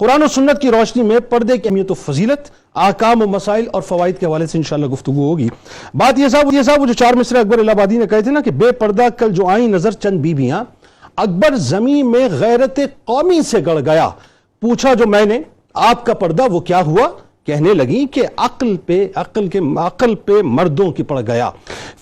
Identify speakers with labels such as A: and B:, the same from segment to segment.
A: قرآن و سنت کی روشنی میں پردے کی اہمیت و فضیلت، احکام و مسائل اور فوائد کے حوالے سے انشاءاللہ گفتگو ہوگی۔ بات یہ صاحب وہ جو 4 مصرے اکبر الہ آبادی نے کہے تھے نا کہ بے پردہ کل جو آئیں نظر چند بیویاں، اکبر زمین میں غیرت قومی سے گڑ گیا، پوچھا جو میں نے آپ کا پردہ وہ کیا ہوا، کہنے لگی کہ عقل پہ مردوں کی پڑ گیا۔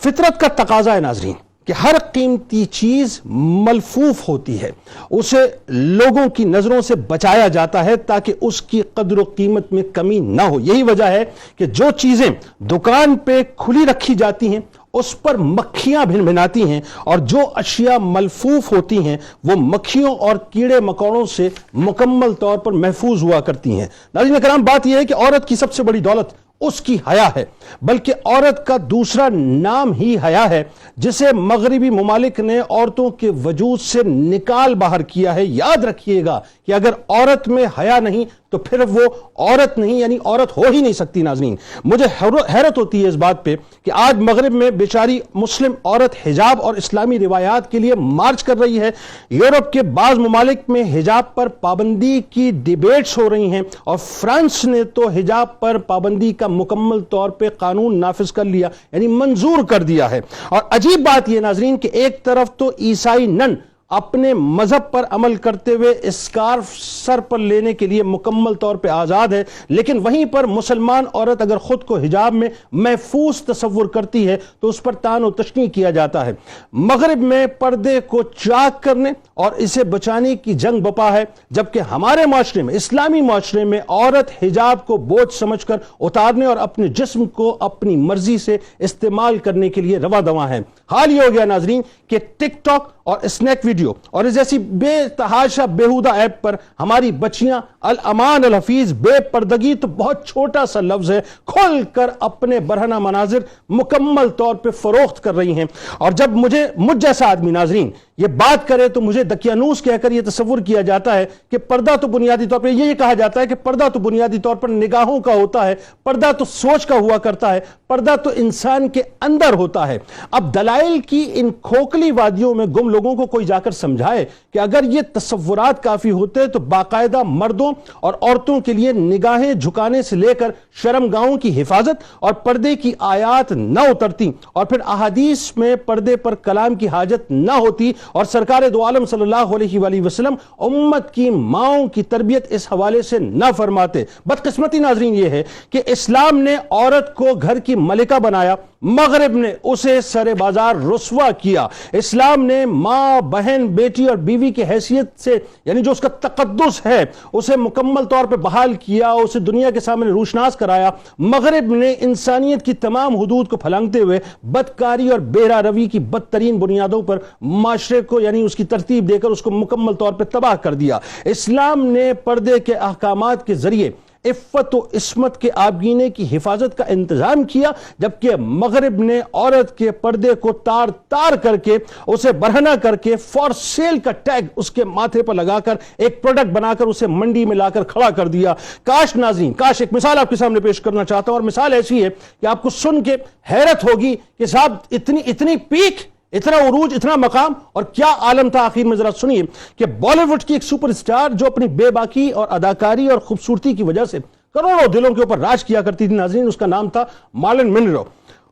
A: فطرت کا تقاضا ہے ناظرین کہ ہر قیمتی چیز ملفوف ہوتی ہے، اسے لوگوں کی نظروں سے بچایا جاتا ہے تاکہ اس کی قدر و قیمت میں کمی نہ ہو۔ یہی وجہ ہے کہ جو چیزیں دکان پہ کھلی رکھی جاتی ہیں اس پر مکھیاں بھن بھناتی ہیں، اور جو اشیاء ملفوف ہوتی ہیں وہ مکھیوں اور کیڑے مکوڑوں سے مکمل طور پر محفوظ ہوا کرتی ہیں۔ ناظرین کرام، بات یہ ہے کہ عورت کی سب سے بڑی دولت اس کی حیا ہے، بلکہ عورت کا دوسرا نام ہی حیا ہے، جسے مغربی ممالک نے عورتوں کے وجود سے نکال باہر کیا ہے۔ یاد رکھیے گا کہ اگر عورت میں حیا نہیں تو پھر وہ عورت نہیں، یعنی عورت ہو ہی نہیں سکتی۔ ناظرین مجھے حیرت ہوتی ہے اس بات پہ کہ آج مغرب میں بیچاری مسلم عورت حجاب اور اسلامی روایات کے لیے مارچ کر رہی ہے۔ یورپ کے بعض ممالک میں حجاب پر پابندی کی ڈیبیٹس ہو رہی ہیں، اور فرانس نے تو حجاب پر پابندی کا مکمل طور پہ قانون نافذ کر لیا، یعنی منظور کر دیا ہے۔ اور عجیب بات یہ ناظرین کہ ایک طرف تو عیسائی نن اپنے مذہب پر عمل کرتے ہوئے اسکارف سر پر لینے کے لیے مکمل طور پہ آزاد ہے، لیکن وہیں پر مسلمان عورت اگر خود کو حجاب میں محفوظ تصور کرتی ہے تو اس پر طعن و تشنیع کیا جاتا ہے۔ مغرب میں پردے کو چاک کرنے اور اسے بچانے کی جنگ بپا ہے، جبکہ ہمارے معاشرے میں، اسلامی معاشرے میں، عورت حجاب کو بوجھ سمجھ کر اتارنے اور اپنے جسم کو اپنی مرضی سے استعمال کرنے کے لیے رواں دواں ہے۔ حال یہ ہو گیا ناظرین کہ ٹک ٹاک اور اسنیک ویڈیو اور اس جیسی بے تحاشا بیہودہ ایپ پر ہماری بچیاں الامان الحفیظ بے پردگی تو بہت چھوٹا سا لفظ ہے، کھل کر اپنے برہنہ مناظر مکمل طور پہ فروخت کر رہی ہیں۔ اور جب مجھ جیسا آدمی ناظرین یہ بات کرے تو مجھے دقیانوس کہہ کر یہ تصور کیا جاتا ہے کہ پردہ تو بنیادی طور پر یہ کہا جاتا ہے کہ پردہ تو بنیادی طور پر نگاہوں کا ہوتا ہے، پردہ تو سوچ کا ہوا کرتا ہے، پردہ تو انسان کے اندر ہوتا ہے۔ اب دلائل کی ان کھوکھلی وادیوں میں گم لوگوں کو کوئی جا کر سمجھائے کہ اگر یہ تصورات کافی ہوتے تو باقاعدہ مردوں اور عورتوں کے لیے نگاہیں جھکانے سے لے کر شرمگاہوں کی حفاظت اور پردے کی آیات نہ اترتی، اور پھر احادیث میں پردے پر کلام کی حاجت نہ ہوتی، اور سرکار دو عالم صلی اللہ علیہ وآلہ وسلم امت کی ماؤں کی تربیت اس حوالے سے نہ فرماتے۔ بدقسمتی ناظرین یہ ہے کہ اسلام نے عورت کو گھر کی ملکہ بنایا، مغرب نے اسے سر بازار رسوا کیا۔ اسلام نے ماں، بہن، بیٹی اور بیوی کی حیثیت سے، یعنی جو اس کا تقدس ہے، اسے مکمل طور پہ بحال کیا، اسے دنیا کے سامنے روشناس کرایا۔ مغرب نے انسانیت کی تمام حدود کو پھلانگتے ہوئے بدکاری اور بہرہ روی کی بدترین بنیادوں پر معاشرے کو، یعنی اس کی ترتیب دے کر اس کو مکمل طور پہ تباہ کر دیا۔ اسلام نے پردے کے احکامات کے ذریعے عفت و عصمت کے آبگینے کی حفاظت کا انتظام کیا، جبکہ مغرب نے عورت کے پردے کو تار تار کر کے، اسے برہنہ کر کے، فار سیل کا ٹیگ اس کے ماتھے پر لگا کر ایک پروڈکٹ بنا کر اسے منڈی میں لا کر کھڑا کر دیا۔ کاش ناظرین، کاش ایک مثال آپ کے سامنے پیش کرنا چاہتا ہوں، اور مثال ایسی ہے کہ آپ کو سن کے حیرت ہوگی کہ صاحب اتنی پیک، اتنا عروج، اتنا مقام، اور کیا عالم تھا۔ آخر میں ذرا سنیے کہ بالی ووڈ کی ایک سپر اسٹار جو اپنی بے باکی اور اداکاری اور خوبصورتی کی وجہ سے کروڑوں دلوں کے اوپر راج کیا کرتی تھی ناظرین، اس کا نام تھا مارلن منرو۔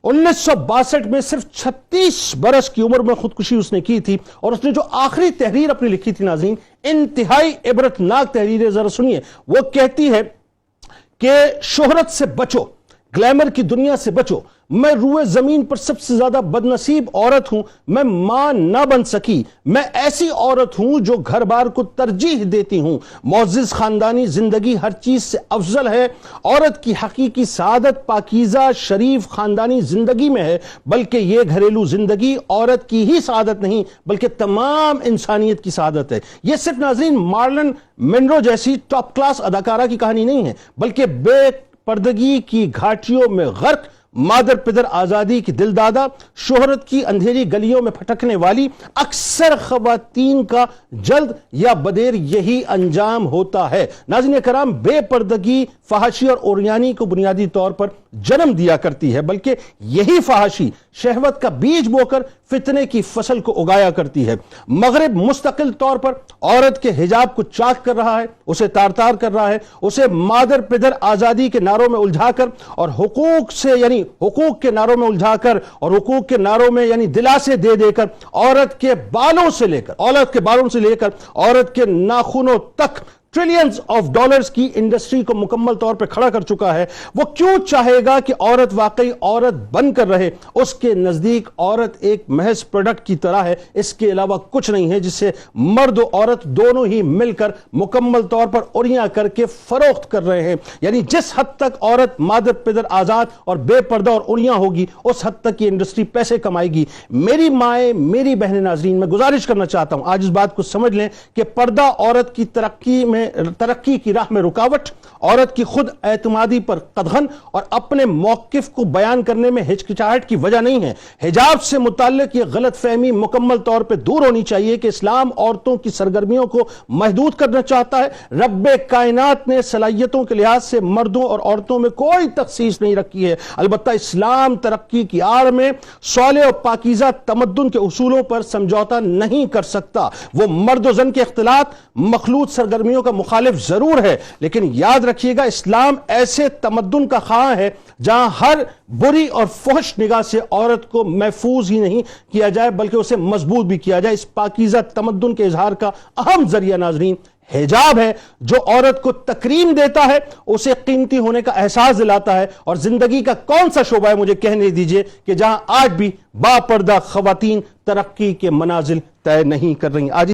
A: 1962 میں صرف 36 برس کی عمر میں خودکشی اس نے کی تھی، اور اس نے جو آخری تحریر اپنی لکھی تھی ناظرین، انتہائی عبرتناک تحریر ہے، ذرا سنیے۔ وہ کہتی ہے کہ شہرت سے بچو، گلیمر کی دنیا سے بچو، میں روئے زمین پر سب سے زیادہ بدنصیب عورت ہوں، میں ماں نہ بن سکی، میں ایسی عورت ہوں جو گھر بار کو ترجیح دیتی ہوں، معزز خاندانی زندگی ہر چیز سے افضل ہے، عورت کی حقیقی سعادت پاکیزہ شریف خاندانی زندگی میں ہے، بلکہ یہ گھریلو زندگی عورت کی ہی سعادت نہیں بلکہ تمام انسانیت کی سعادت ہے۔ یہ صرف ناظرین مارلن منرو جیسی ٹاپ کلاس اداکارہ کی کہانی نہیں ہے، بلکہ بے پردگی کی گھاٹیوں میں غرق، مادر پدر آزادی کی دل دادا، شہرت کی اندھیری گلیوں میں پھٹکنے والی اکثر خواتین کا جلد یا بدیر یہی انجام ہوتا ہے۔ ناظرین کرام، بے پردگی فحاشی اور اوریانی کو بنیادی طور پر جنم دیا کرتی ہے، بلکہ یہی فحاشی شہوت کا بیج بو کر فتنے کی فصل کو اگایا کرتی ہے۔ مغرب مستقل طور پر عورت کے حجاب کو چاک کر رہا ہے، اسے تار تار کر رہا ہے، اسے مادر پدر آزادی کے نعروں میں الجھا کر اور حقوق کے نعروں میں الجھا کر اور حقوق کے نعروں میں دلاسے دے دے کر عورت کے بالوں سے لے کر عورت کے ناخنوں تک ٹریلینز آف ڈالرز کی انڈسٹری کو مکمل طور پر کھڑا کر چکا ہے۔ وہ کیوں چاہے گا کہ عورت واقعی عورت بن کر رہے؟ اس کے نزدیک عورت ایک محض پروڈکٹ کی طرح ہے، اس کے علاوہ کچھ نہیں ہے جسے مرد و عورت دونوں ہی مل کر مکمل طور پر اوریاں کر کے فروخت کر رہے ہیں۔ یعنی جس حد تک عورت مادر پدر آزاد اور بے پردہ اور اوریاں ہوگی، اس حد تک یہ انڈسٹری پیسے کمائے گی۔ میری مائیں، میری بہنیں ناظرین، میں گزارش کرنا چاہتا ہوں آج اس بات کو سمجھ لیں کہ پردہ عورت کی ترقی کی راہ میں رکاوٹ، عورت کی خود اعتمادی پر قدغن اور اپنے موقف کو بیان کرنے میں ہچکچاہٹ کی وجہ نہیں ہے۔ حجاب سے متعلق یہ غلط فہمی مکمل طور پہ دور ہونی چاہیے کہ اسلام عورتوں کی سرگرمیوں کو محدود کرنا چاہتا ہے۔ رب کائنات نے صلاحیتوں کے لحاظ سے مردوں اور عورتوں میں کوئی تخصیص نہیں رکھی ہے۔ البتہ اسلام ترقی کی آڑ میں صالح اور پاکیزہ تمدن کے اصولوں پر سمجھوتا نہیں کر سکتا۔ وہ مرد و زن کے اختلاط، مخلوط سرگرمیوں کا مخالف ضرور ہے، لیکن یاد رکھیے گا اسلام ایسے تمدن کا خواہاں ہے جہاں ہر بری اور فحش نگاہ سے عورت کو محفوظ ہی نہیں کیا جائے بلکہ اسے مضبوط بھی کیا جائے۔ اس پاکیزہ تمدن کے اظہار کا اہم ذریعہ ناظرین حجاب ہے، جو عورت کو تکریم دیتا ہے، اسے قیمتی ہونے کا احساس دلاتا ہے۔ اور زندگی کا کون سا شعبہ ہے، مجھے کہنے دیجئے، کہ جہاں آج بھی با پردہ خواتین ترقی کے منازل طے نہیں کر رہی۔ آج